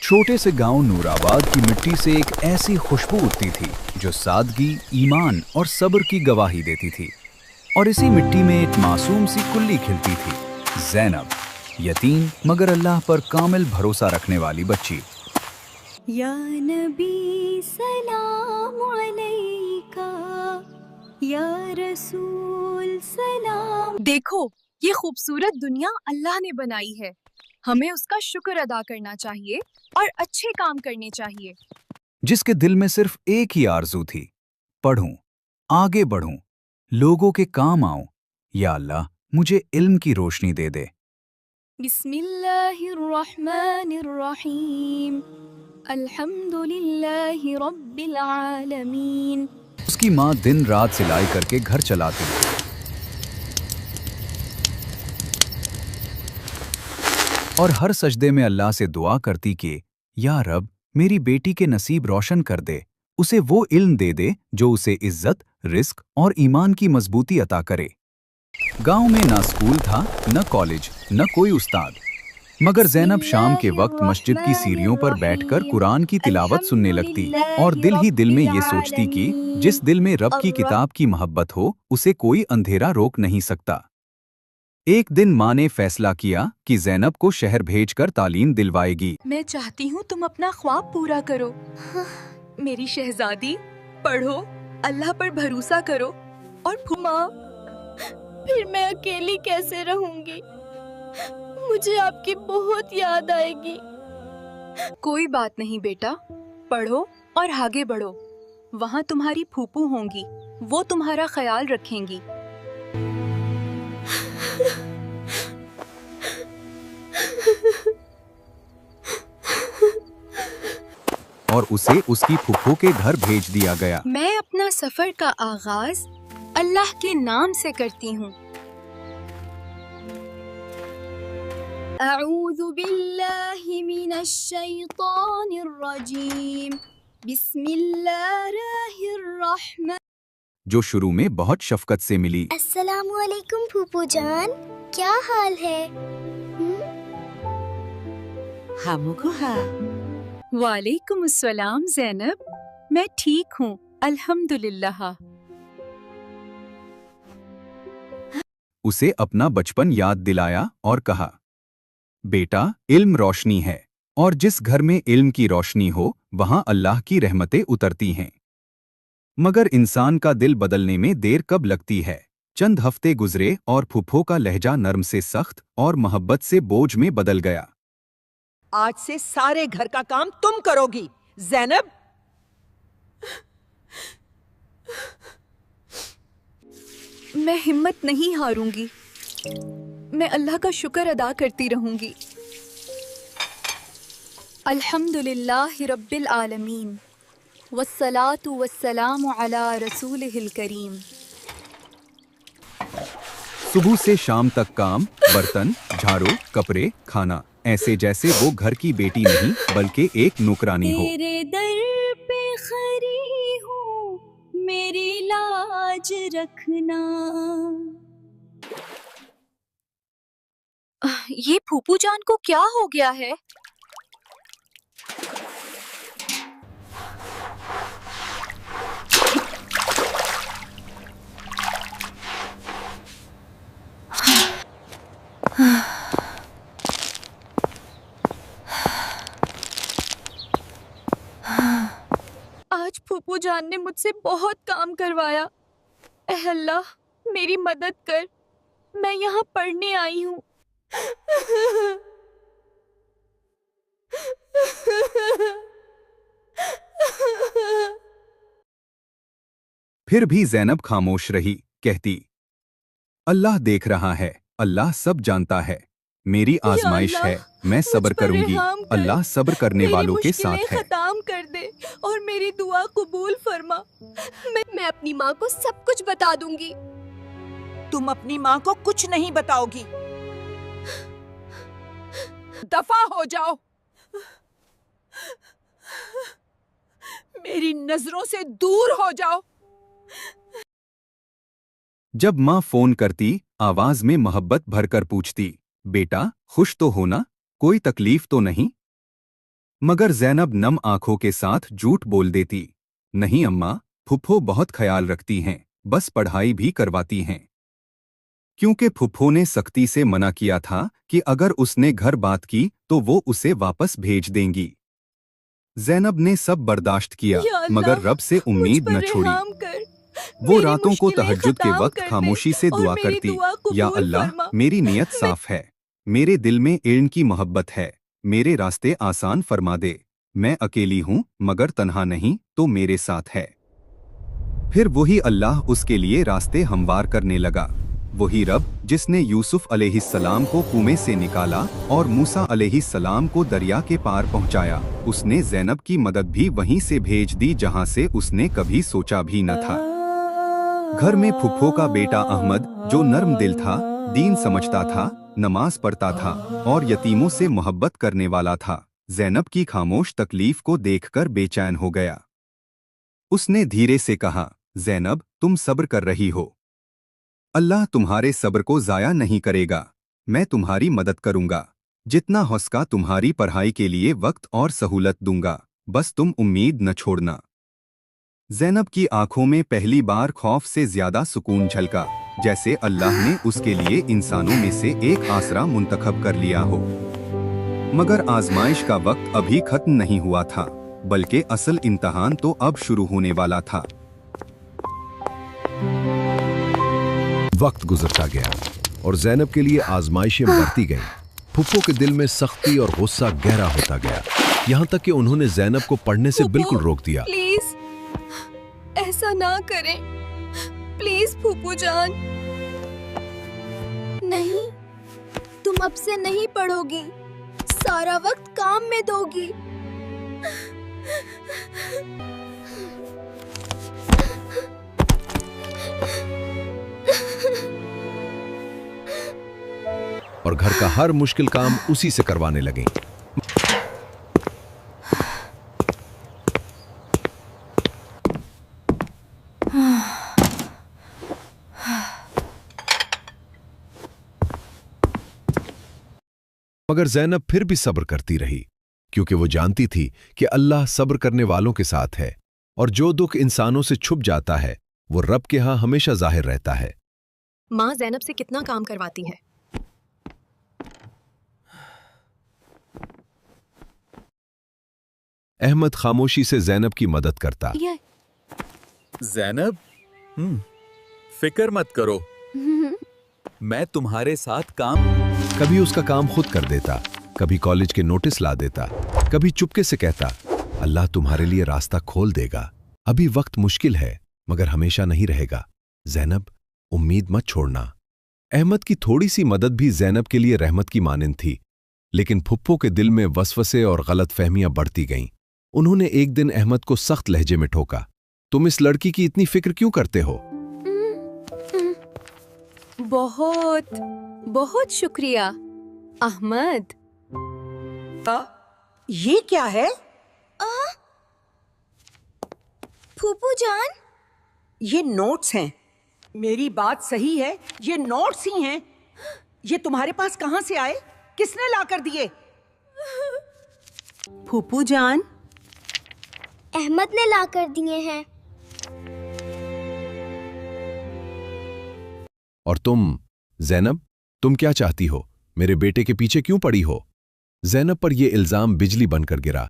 छोटे से गांव नूराबाद की मिट्टी से एक ऐसी खुशबू उठती थी जो सादगी, ईमान और सब्र की गवाही देती थी। और इसी मिट्टी में एक मासूम सी कुल्ली खिलती थी, ज़ैनब, यतीम मगर अल्लाह पर कामिल भरोसा रखने वाली बच्ची। या नबी सलाम अलैका, या रसूल सलाम। देखो, ये खूबसूरत दुनिया अल्लाह ने बनाई है। हमें उसका शुक्र अदा करना चाहिए और अच्छे काम करने चाहिए। जिसके दिल में सिर्फ एक ही आरज़ू थी, पढ़ूं, आगे बढ़ूं, लोगों के काम आऊं, या अल्लाह मुझे इल्म की रोशनी दे दे। बिस्मिल्लाहिर्रहमानिर्रहीम, अल्हम्दुलिल्लाहि रब्बिल आलमीन। उसकी माँ दिन रात सिलाई करके घर चलाती और हर सजदे में अल्लाह से दुआ करती कि या रब, मेरी बेटी के नसीब रोशन कर दे, उसे वो इल्म दे दे जो उसे इज्जत, रिस्क और ईमान की मजबूती अता करे। गांव में ना स्कूल था, न कॉलेज, न कोई उस्ताद, मगर ज़ैनब शाम के वक्त मस्जिद की सीढ़ियों पर बैठकर कुरान की तिलावत सुनने लगती और दिल ही दिल में ये सोचती कि जिस दिल में रब की किताब की मोहब्बत हो, उसे कोई अंधेरा रोक नहीं सकता। एक दिन माँ ने फैसला किया कि ज़ैनब को शहर भेजकर तालीम दिलवाएगी। मैं चाहती हूँ तुम अपना ख्वाब पूरा करो। मेरी शहजादी, पढ़ो, अल्लाह पर भरोसा करो और माँ, फिर मैं अकेली कैसे रहूंगी? मुझे आपकी बहुत याद आएगी। कोई बात नहीं बेटा, पढ़ो और आगे बढ़ो। वहाँ तुम्हारी फूफू होंगी, वो तुम्हारा ख्याल रखेंगी। और उसे उसकी फुफ्फू के घर भेज दिया गया। मैं अपना सफर का आगाज अल्लाह के नाम से करती हूँ। अऊज़ु बिल्लाहि मिनश शैतानिर रजीम, बिस्मिल्लाहिर्रहमान। जो शुरू में बहुत शफकत से मिली। अस्सलामु अलैकुम फूफू जान, क्या हाल है? वालेकुम अस्सलाम ज़ैनब, मैं ठीक हूँ अल्हम्दुलिल्लाह। उसे अपना बचपन याद दिलाया और कहा, बेटा, इल्म रोशनी है और जिस घर में इल्म की रोशनी हो वहाँ अल्लाह की रहमतें उतरती हैं। मगर इंसान का दिल बदलने में देर कब लगती है। चंद हफ्ते गुजरे और फुफ्फो का लहजा नर्म से सख्त और मोहब्बत से बोझ में बदल गया। आज से सारे घर का काम तुम करोगी, ज़ैनब। मैं हिम्मत नहीं हारूंगी। मैं अल्लाह का शुक्र अदा करती रहूंगी। अल्हम्दुलिल्लाहि रब्बिल आलमीन, वस्सलातु वस्सलामु अला रसूलिहिल करीम। सुबह से शाम तक काम, बर्तन, झाड़ू, कपड़े, खाना, ऐसे जैसे वो घर की बेटी नहीं बल्कि एक नौकरानी हो। तेरे दर पे खड़ी हूँ, मेरी लाज रखना। ये फूफू जान को क्या हो गया है? आज फूफू जान ने मुझसे बहुत काम करवाया। ऐ अल्लाह, मेरी मदद कर, मैं यहाँ पढ़ने आई हूँ। फिर भी ज़ैनब खामोश रही, कहती, अल्लाह देख रहा है, अल्लाह सब जानता है, मेरी आजमाइश है, मैं सब्र करूंगी, अल्लाह सब्र करने वालों के साथ है। खत्म कर दे और मेरी दुआ कबूल फरमा। मैं अपनी माँ को सब कुछ बता दूंगी। तुम अपनी माँ को कुछ नहीं बताओगी। दफा हो जाओ, मेरी नजरों से दूर हो जाओ। जब माँ फोन करती, आवाज में मोहब्बत भरकर पूछती, बेटा खुश तो हो ना, कोई तकलीफ तो नहीं? मगर ज़ैनब नम आंखों के साथ झूठ बोल देती, नहीं अम्मा, फुफ्फो बहुत ख्याल रखती हैं, बस पढ़ाई भी करवाती हैं। क्योंकि फुफ्फो ने सख्ती से मना किया था कि अगर उसने घर बात की तो वो उसे वापस भेज देंगी। ज़ैनब ने सब बर्दाश्त किया, या अल्लाह, मगर रब से मुझ उम्मीद पर न छोड़ी। रहम कर। वो मेरी रातों को मुश्किलें तहज्जुद के खत्म वक्त कर दे खामोशी से और दुआ मेरी करती, दुआ या कबूल अल्लाह, फरमा। मेरी नीयत साफ है, मेरे दिल में इल्म की मोहब्बत है, मेरे रास्ते आसान फरमा दे, मैं अकेली हूँ मगर तन्हा नहीं तो मेरे साथ है। फिर वही अल्लाह उसके लिए रास्ते हमवार करने लगा। वही रब जिसने यूसुफ अलैहिस्सलाम को कुएं से निकाला और मूसा अलैहिस्सलाम को दरिया के पार पहुंचाया, उसने ज़ैनब की मदद भी वहीं से भेज दी जहां से उसने कभी सोचा भी न था। घर में फुफ्फो का बेटा अहमद, जो नर्म दिल था, दीन समझता था, नमाज पढ़ता था और यतीमों से मोहब्बत करने वाला था, ज़ैनब की खामोश तकलीफ को देखकर बेचैन हो गया। उसने धीरे से कहा, ज़ैनब, तुम सब्र कर रही हो, अल्लाह तुम्हारे सब्र को ज़ाया नहीं करेगा, मैं तुम्हारी मदद करूंगा, जितना हो सका तुम्हारी पढ़ाई के लिए वक्त और सहूलत दूंगा, बस तुम उम्मीद न छोड़ना। ज़ैनब की आंखों में पहली बार खौफ से ज्यादा सुकून झलका, जैसे अल्लाह ने उसके लिए इंसानों में से एक आसरा मुंतखब कर लिया हो। मगर आजमाइश का वक्त अभी खत्म नहीं हुआ था, बल्कि असल इम्तहान तो अब शुरू होने वाला था। वक्त गुजरता गया और ज़ैनब के लिए आजमाइशें बढ़ती गईं। फुफ्फो के दिल में सख्ती और गुस्सा गहरा होता गया, यहाँ तक कि उन्होंने ज़ैनब को पढ़ने से बिल्कुल रोक दिया। प्लीज ऐसा ना करें, प्लीज फूफू जान। नहीं, तुम अब से नहीं पढ़ोगी, सारा वक्त काम में दोगी। और घर का हर मुश्किल काम उसी से करवाने लगे। मगर ज़ैनब फिर भी सब्र करती रही, क्योंकि वो जानती थी कि अल्लाह सब्र करने वालों के साथ है और जो दुख इंसानों से छुप जाता है वो रब के यहाँ हमेशा जाहिर रहता है। माँ ज़ैनब से कितना काम करवाती है। अहमद खामोशी से ज़ैनब की मदद करता। ज़ैनब, फिक्र मत करो, मैं तुम्हारे साथ काम। कभी उसका काम खुद कर देता, कभी कॉलेज के नोटिस ला देता, कभी चुपके से कहता, अल्लाह तुम्हारे लिए रास्ता खोल देगा, अभी वक्त मुश्किल है मगर हमेशा नहीं रहेगा, ज़ैनब उम्मीद मत छोड़ना। अहमद की थोड़ी सी मदद भी ज़ैनब के लिए रहमत की मानिंद थी, लेकिन फुप्पो के दिल में वसवसे और गलत फहमियां बढ़ती गईं। उन्होंने एक दिन अहमद को सख्त लहजे में ठोका, तुम इस लड़की की इतनी फिक्र क्यों करते हो? बहुत बहुत शुक्रिया अहमद। ये क्या है? फूफू जान, ये नोट्स हैं। मेरी बात सही है, ये नोट्स ही हैं। ये तुम्हारे पास कहां से आए? किसने लाकर दिए? फूफू जान, अहमद ने लाकर दिए हैं। और तुम ज़ैनब, तुम क्या चाहती हो? मेरे बेटे के पीछे क्यों पड़ी हो? ज़ैनब पर यह इल्जाम बिजली बनकर गिरा।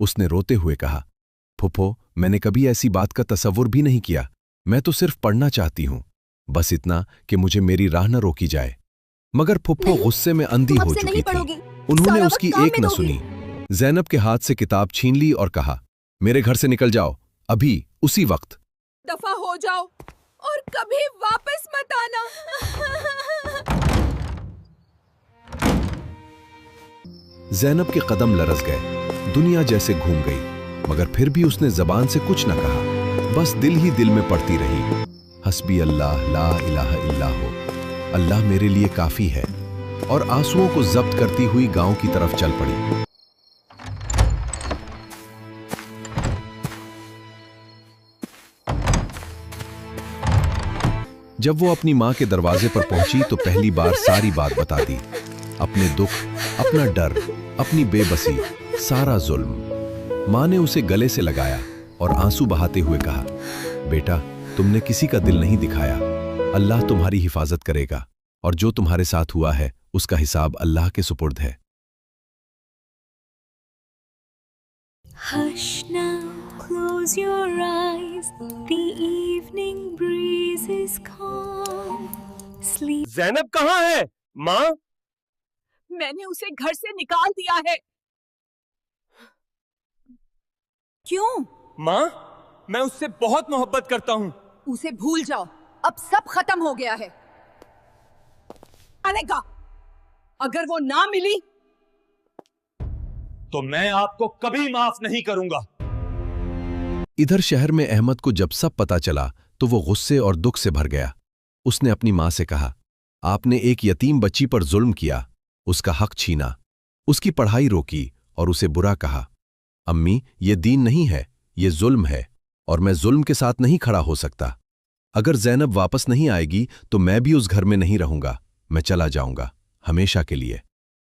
उसने रोते हुए कहा, फुप्पो, मैंने कभी ऐसी बात का तसव्वुर भी नहीं किया, मैं तो सिर्फ पढ़ना चाहती हूं, बस इतना कि मुझे मेरी राह न रोकी जाए। मगर फुप्पो गुस्से में अंधी हो चुकी थी। उन्होंने उसकी एक न सुनी। ज़ैनब के हाथ से किताब छीन ली और कहा, मेरे घर से निकल जाओ, अभी उसी वक्त। दफा हो जाओ और कभी वापस मत आना। ज़ैनब के कदम लरस गए, दुनिया जैसे घूम गई, मगर फिर भी उसने जबान से कुछ न कहा, बस दिल ही दिल में पढ़ती रही, हस्बी अल्लाह ला इलाहा इल्ला हो, अल्लाह मेरे लिए काफी है, और आंसुओं को जब्त करती हुई गांव की तरफ चल पड़ी। जब वो अपनी मां के दरवाजे पर पहुंची तो पहली बार सारी बात बता दी, अपने दुख, अपना डर, अपनी बेबसी, सारा जुल्म। माँ ने उसे गले से लगाया और आंसू बहाते हुए कहा, बेटा, तुमने किसी का दिल नहीं दिखाया। अल्लाह तुम्हारी हिफाजत करेगा और जो तुम्हारे साथ हुआ है उसका हिसाब अल्लाह के सुपुर्द है। Hush now, close your eyes. The evening breeze is calm. Sleep. Zainab कहाँ है माँ? मैंने उसे घर से निकाल दिया है। क्यों? माँ, मैं उससे बहुत मोहब्बत करता हूँ। उसे भूल जाओ, अब सब खत्म हो गया है। अनेका, अगर वो ना मिली तो मैं आपको कभी माफ नहीं करूंगा। इधर शहर में अहमद को जब सब पता चला तो वो गुस्से और दुख से भर गया। उसने अपनी माँ से कहा, आपने एक यतीम बच्ची पर जुल्म किया, उसका हक छीना, उसकी पढ़ाई रोकी और उसे बुरा कहा। अम्मी, ये दीन नहीं है, ये जुल्म है और मैं जुल्म के साथ नहीं खड़ा हो सकता। अगर ज़ैनब वापस नहीं आएगी तो मैं भी उस घर में नहीं रहूंगा, मैं चला जाऊंगा हमेशा के लिए।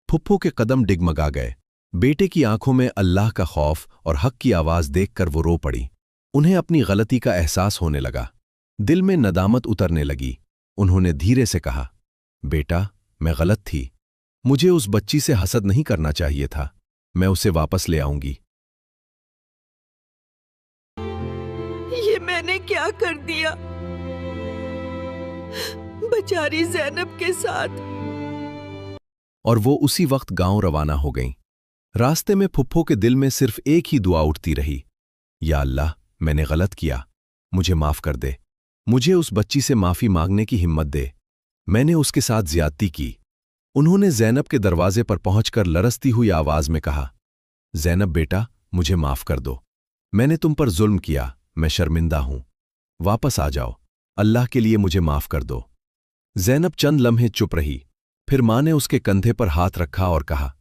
फुप्पो के कदम डिगमगा गए। बेटे की आंखों में अल्लाह का खौफ और हक की आवाज देखकर वो रो पड़ी। उन्हें अपनी गलती का एहसास होने लगा, दिल में नदामत उतरने लगी। उन्होंने धीरे से कहा, बेटा, मैं गलत थी, मुझे उस बच्ची से हसद नहीं करना चाहिए था, मैं उसे वापस ले आऊंगी। ये मैंने क्या कर दिया बेचारी ज़ैनब के साथ। और वो उसी वक्त गांव रवाना हो गईं। रास्ते में फुप्पो के दिल में सिर्फ एक ही दुआ उठती रही, या अल्लाह, मैंने गलत किया, मुझे माफ कर दे, मुझे उस बच्ची से माफी मांगने की हिम्मत दे, मैंने उसके साथ ज्यादती की। उन्होंने ज़ैनब के दरवाजे पर पहुंचकर लरसती हुई आवाज में कहा, ज़ैनब बेटा, मुझे माफ कर दो, मैंने तुम पर जुल्म किया, मैं शर्मिंदा हूं, वापस आ जाओ, अल्लाह के लिए मुझे माफ कर दो। ज़ैनब चंद लम्हे चुप रही, फिर मां ने उसके कंधे पर हाथ रखा और कहा,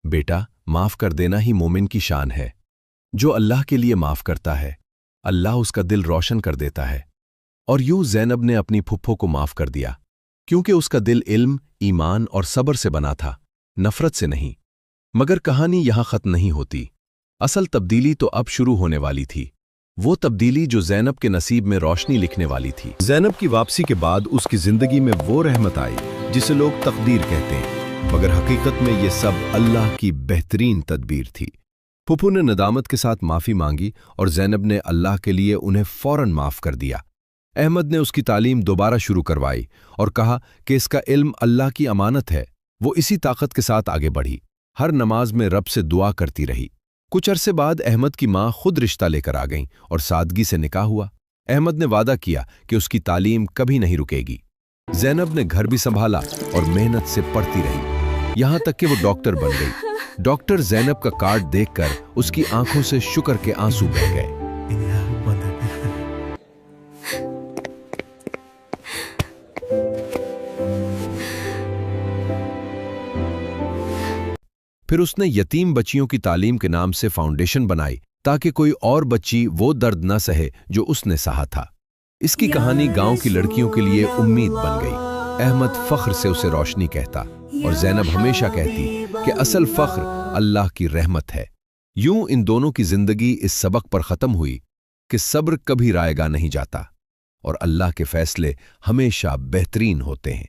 बेटा, माफ कर देना ही मोमिन की शान है। जो अल्लाह के लिए माफ करता है, अल्लाह उसका दिल रोशन कर देता है। और यूं ज़ैनब ने अपनी फुप्पो को माफ कर दिया, क्योंकि उसका दिल इल्म, ईमान और सब्र से बना था, नफरत से नहीं। मगर कहानी यहां खत्म नहीं होती। असल तब्दीली तो अब शुरू होने वाली थी, वो तब्दीली जो ज़ैनब के नसीब में रोशनी लिखने वाली थी। ज़ैनब की वापसी के बाद उसकी जिंदगी में वो रहमत आई जिसे लोग तकदीर कहते हैं, मगर हकीकत में ये सब अल्लाह की बेहतरीन तदबीर थी। फुप्पू ने नदामत के साथ माफी मांगी और ज़ैनब ने अल्लाह के लिए उन्हें फौरन माफ कर दिया। अहमद ने उसकी तालीम दोबारा शुरू करवाई और कहा कि इसका इल्म अल्लाह की अमानत है। वो इसी ताकत के साथ आगे बढ़ी, हर नमाज में रब से दुआ करती रही। कुछ अरसे बाद अहमद की माँ खुद रिश्ता लेकर आ गईं और सादगी से निकाह हुआ। अहमद ने वादा किया कि उसकी तालीम कभी नहीं रुकेगी। ज़ैनब ने घर भी संभाला और मेहनत से पढ़ती रही, यहां तक कि वो डॉक्टर बन गई। डॉक्टर ज़ैनब का कार्ड देखकर उसकी आंखों से शुक्र के आंसू बह गए। फिर उसने यतीम बच्चियों की तालीम के नाम से फाउंडेशन बनाई ताकि कोई और बच्ची वो दर्द न सहे जो उसने सहा था। इसकी कहानी गांव की लड़कियों के लिए उम्मीद बन गई। अहमद फख्र से उसे रोशनी कहता और ज़ैनब हमेशा कहती कि असल फख्र अल्लाह की रहमत है। यूं इन दोनों की जिंदगी इस सबक पर खत्म हुई कि सब्र कभी रायगा नहीं जाता और अल्लाह के फैसले हमेशा बेहतरीन होते हैं।